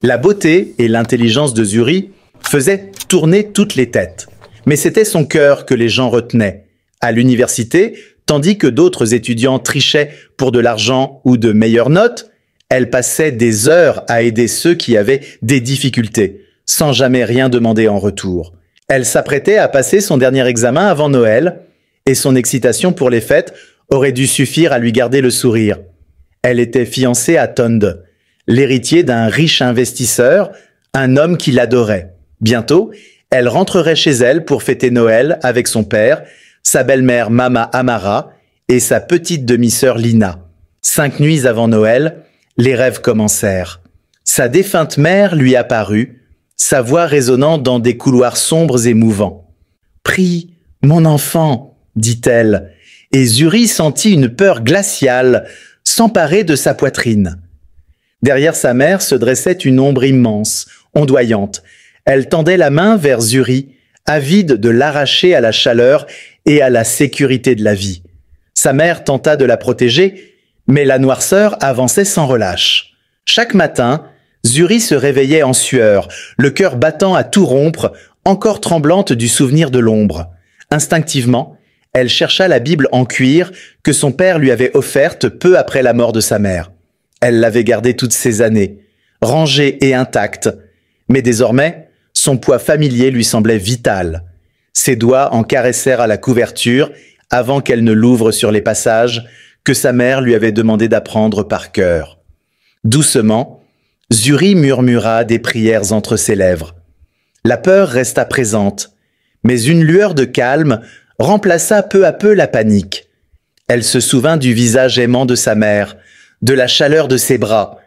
La beauté et l'intelligence de Zuri faisaient tourner toutes les têtes. Mais c'était son cœur que les gens retenaient. À l'université, tandis que d'autres étudiants trichaient pour de l'argent ou de meilleures notes, elle passait des heures à aider ceux qui avaient des difficultés, sans jamais rien demander en retour. Elle s'apprêtait à passer son dernier examen avant Noël, et son excitation pour les fêtes aurait dû suffire à lui garder le sourire. Elle était fiancée à Tond, l'héritier d'un riche investisseur, un homme qui l'adorait. Bientôt, elle rentrerait chez elle pour fêter Noël avec son père, sa belle-mère Mama Amara et sa petite demi-sœur Lina. 5 nuits avant Noël, les rêves commencèrent. Sa défunte mère lui apparut, sa voix résonnant dans des couloirs sombres et mouvants. « Prie, mon enfant !» dit-elle, et Zuri sentit une peur glaciale s'emparer de sa poitrine. Derrière sa mère se dressait une ombre immense, ondoyante. Elle tendait la main vers Zuri, avide de l'arracher à la chaleur et à la sécurité de la vie. Sa mère tenta de la protéger, mais la noirceur avançait sans relâche. Chaque matin, Zuri se réveillait en sueur, le cœur battant à tout rompre, encore tremblante du souvenir de l'ombre. Instinctivement, elle chercha la Bible en cuir que son père lui avait offerte peu après la mort de sa mère. Elle l'avait gardée toutes ces années, rangée et intacte, mais désormais, son poids familier lui semblait vital. Ses doigts en caressèrent à la couverture avant qu'elle ne l'ouvre sur les passages que sa mère lui avait demandé d'apprendre par cœur. Doucement, Zuri murmura des prières entre ses lèvres. La peur resta présente, mais une lueur de calme remplaça peu à peu la panique. Elle se souvint du visage aimant de sa mère, de la chaleur de ses bras,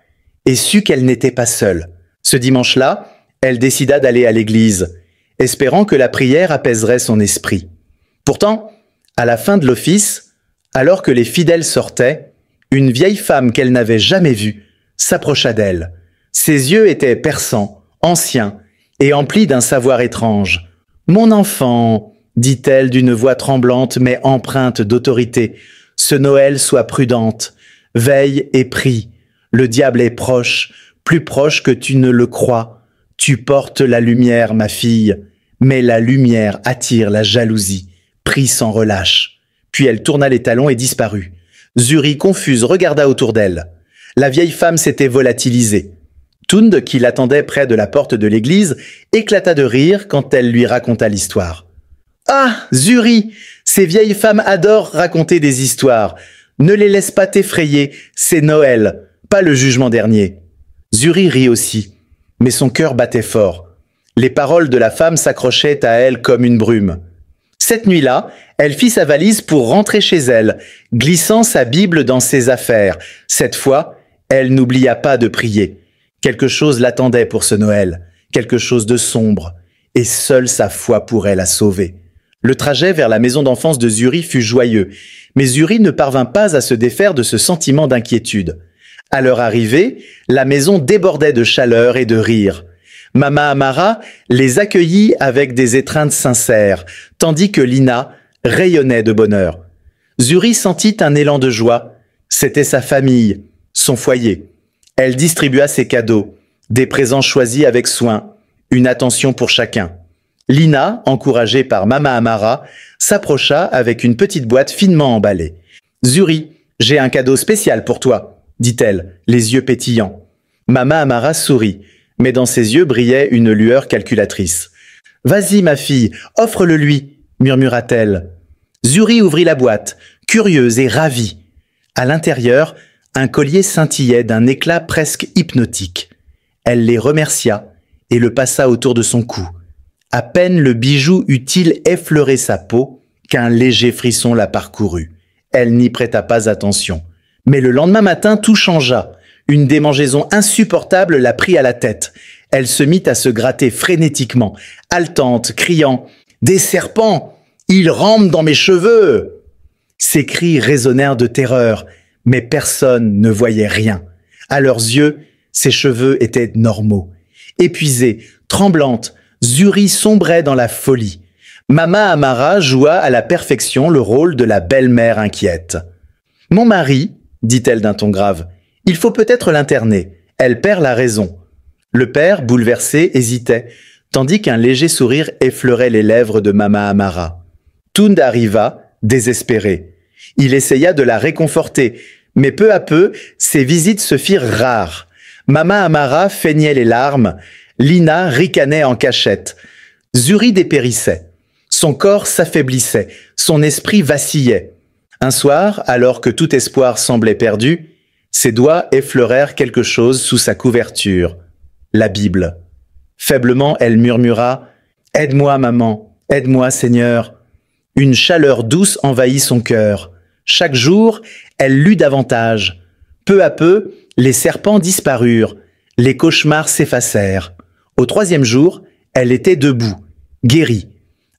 et sut qu'elle n'était pas seule. Ce dimanche-là, elle décida d'aller à l'église, espérant que la prière apaiserait son esprit. Pourtant, à la fin de l'office, alors que les fidèles sortaient, une vieille femme qu'elle n'avait jamais vue s'approcha d'elle. Ses yeux étaient perçants, anciens, et emplis d'un savoir étrange. « Mon enfant !» dit-elle d'une voix tremblante mais empreinte d'autorité. « Ce Noël sois prudente, veille et prie. Le diable est proche, plus proche que tu ne le crois. Tu portes la lumière, ma fille, mais la lumière attire la jalousie. Prie sans relâche. » Puis elle tourna les talons et disparut. Zuri, confuse, regarda autour d'elle. La vieille femme s'était volatilisée. Tund, qui l'attendait près de la porte de l'église, éclata de rire quand elle lui raconta l'histoire. « Ah, Zuri, ces vieilles femmes adorent raconter des histoires. Ne les laisse pas t'effrayer, c'est Noël, pas le jugement dernier. » Zuri rit aussi, mais son cœur battait fort. Les paroles de la femme s'accrochaient à elle comme une brume. Cette nuit-là, elle fit sa valise pour rentrer chez elle, glissant sa Bible dans ses affaires. Cette fois, elle n'oublia pas de prier. Quelque chose l'attendait pour ce Noël, quelque chose de sombre, et seule sa foi pourrait la sauver. Le trajet vers la maison d'enfance de Zuri fut joyeux, mais Zuri ne parvint pas à se défaire de ce sentiment d'inquiétude. À leur arrivée, la maison débordait de chaleur et de rire. Mama Amara les accueillit avec des étreintes sincères, tandis que Lina rayonnait de bonheur. Zuri sentit un élan de joie. C'était sa famille, son foyer. Elle distribua ses cadeaux, des présents choisis avec soin, une attention pour chacun. Lina, encouragée par Mama Amara, s'approcha avec une petite boîte finement emballée. « Zuri, j'ai un cadeau spécial pour toi », dit-elle, les yeux pétillants. Mama Amara sourit, mais dans ses yeux brillait une lueur calculatrice. « Vas-y, ma fille, offre-le-lui », murmura-t-elle. Zuri ouvrit la boîte, curieuse et ravie. À l'intérieur, un collier scintillait d'un éclat presque hypnotique. Elle les remercia et le passa autour de son cou. À peine le bijou eut-il effleuré sa peau qu'un léger frisson la parcourut. Elle n'y prêta pas attention. Mais le lendemain matin, tout changea. Une démangeaison insupportable la prit à la tête. Elle se mit à se gratter frénétiquement, haletante, criant « Des serpents! Ils rampent dans mes cheveux !» Ces cris résonnèrent de terreur, mais personne ne voyait rien. À leurs yeux, ses cheveux étaient normaux. Épuisée, tremblante, Zuri sombrait dans la folie. Mama Amara joua à la perfection le rôle de la belle-mère inquiète. « Mon mari, dit-elle d'un ton grave, il faut peut-être l'interner. Elle perd la raison. » Le père, bouleversé, hésitait, tandis qu'un léger sourire effleurait les lèvres de Mama Amara. Tund arriva, désespéré. Il essaya de la réconforter, mais peu à peu, ses visites se firent rares. Mama Amara feignait les larmes, Lina ricanait en cachette. Zuri dépérissait. Son corps s'affaiblissait, son esprit vacillait. Un soir, alors que tout espoir semblait perdu, ses doigts effleurèrent quelque chose sous sa couverture. La Bible. Faiblement, elle murmura « Aide-moi, maman, aide-moi, Seigneur ». Une chaleur douce envahit son cœur. Chaque jour, elle lut davantage. Peu à peu, les serpents disparurent. Les cauchemars s'effacèrent. Au 3e jour, elle était debout, guérie.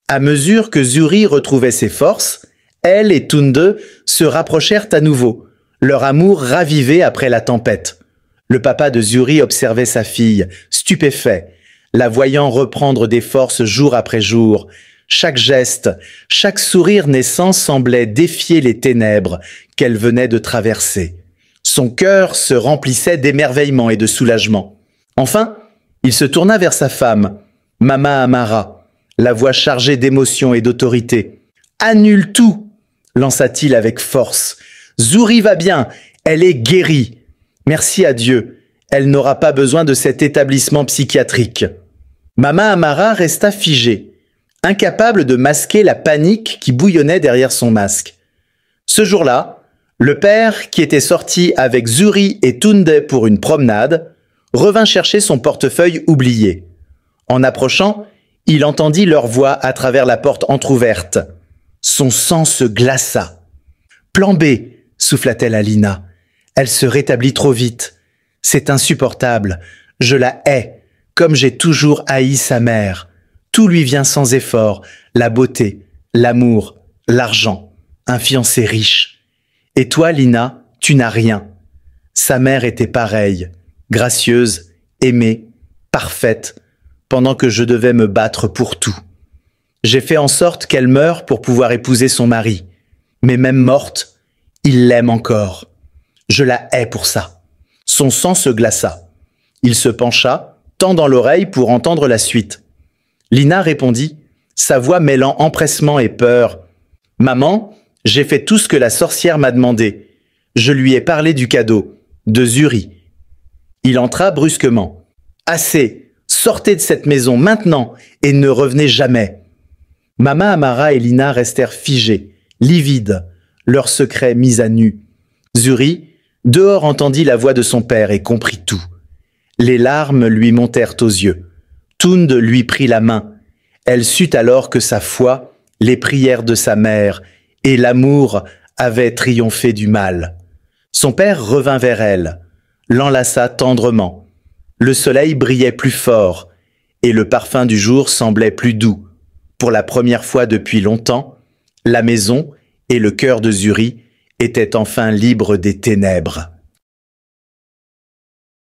À mesure que Zuri retrouvait ses forces, elle et Tunde se rapprochèrent à nouveau, leur amour ravivé après la tempête. Le papa de Zuri observait sa fille, stupéfait, la voyant reprendre des forces jour après jour. Chaque geste, chaque sourire naissant semblait défier les ténèbres qu'elle venait de traverser. Son cœur se remplissait d'émerveillement et de soulagement. Enfin, il se tourna vers sa femme, Mama Amara, la voix chargée d'émotion et d'autorité. « Annule tout !» lança-t-il avec force. « Zuri va bien, elle est guérie. Merci à Dieu, elle n'aura pas besoin de cet établissement psychiatrique. » Mama Amara resta figée, incapable de masquer la panique qui bouillonnait derrière son masque. Ce jour-là, le père, qui était sorti avec Zuri et Tunde pour une promenade, revint chercher son portefeuille oublié. En approchant, il entendit leur voix à travers la porte entr'ouverte. Son sang se glaça. « Plan B !» souffla-t-elle à Lina. « Elle se rétablit trop vite. C'est insupportable. Je la hais, comme j'ai toujours haï sa mère. Tout lui vient sans effort, la beauté, l'amour, l'argent, un fiancé riche. Et toi, Lina, tu n'as rien. Sa mère était pareille, gracieuse, aimée, parfaite, pendant que je devais me battre pour tout. J'ai fait en sorte qu'elle meure pour pouvoir épouser son mari. Mais même morte, il l'aime encore. Je la hais pour ça. » Son sang se glaça. Il se pencha, tendant l'oreille pour entendre la suite. Lina répondit, sa voix mêlant empressement et peur. « Maman, j'ai fait tout ce que la sorcière m'a demandé. Je lui ai parlé du cadeau, de Zuri. » Il entra brusquement. « Assez, sortez de cette maison maintenant et ne revenez jamais. » Mama Amara et Lina restèrent figés, livides, leur secret mis à nu. Zuri, dehors, entendit la voix de son père et comprit tout. Les larmes lui montèrent aux yeux. Tund lui prit la main. Elle sut alors que sa foi, les prières de sa mère et l'amour avaient triomphé du mal. Son père revint vers elle, l'enlaça tendrement. Le soleil brillait plus fort et le parfum du jour semblait plus doux. Pour la première fois depuis longtemps, la maison et le cœur de Zuri étaient enfin libres des ténèbres.